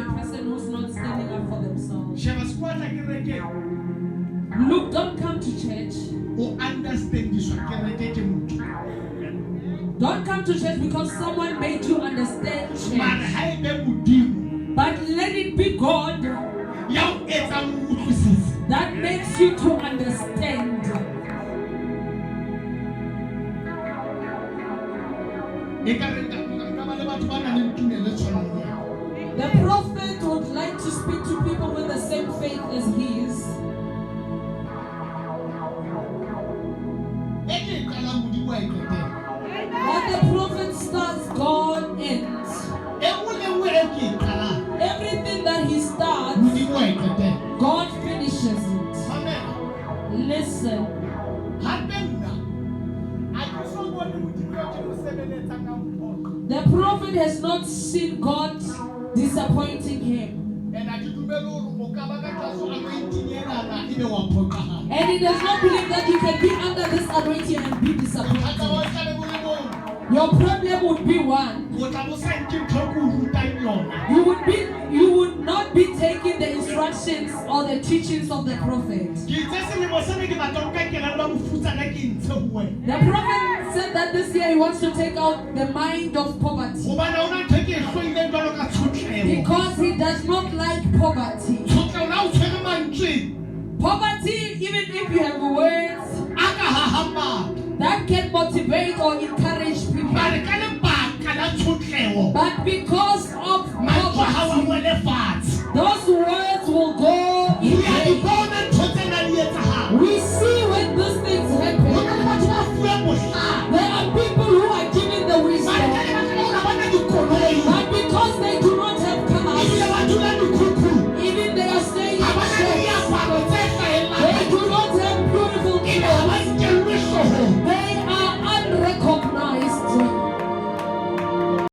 a person who's not standing up for themselves. Look, don't come to church. Don't come to church because someone made you understand church. But let it be God that makes you to understand. The prophet would like to speak to people with the same faith as his. What the prophet starts, God ends. Everything that he starts, God finishes it. Listen. The prophet has not seen God disappointing him. And he does not believe that you can be under this anointing and be disappointed. Your problem would be one. You would not be taking the instructions or the teachings of the prophet. The prophet said that this year he wants to take out the mind of poverty. Because he does not like poverty. Poverty, even if you have words that can motivate or encourage people. But because of poverty, those words will go in vain. We see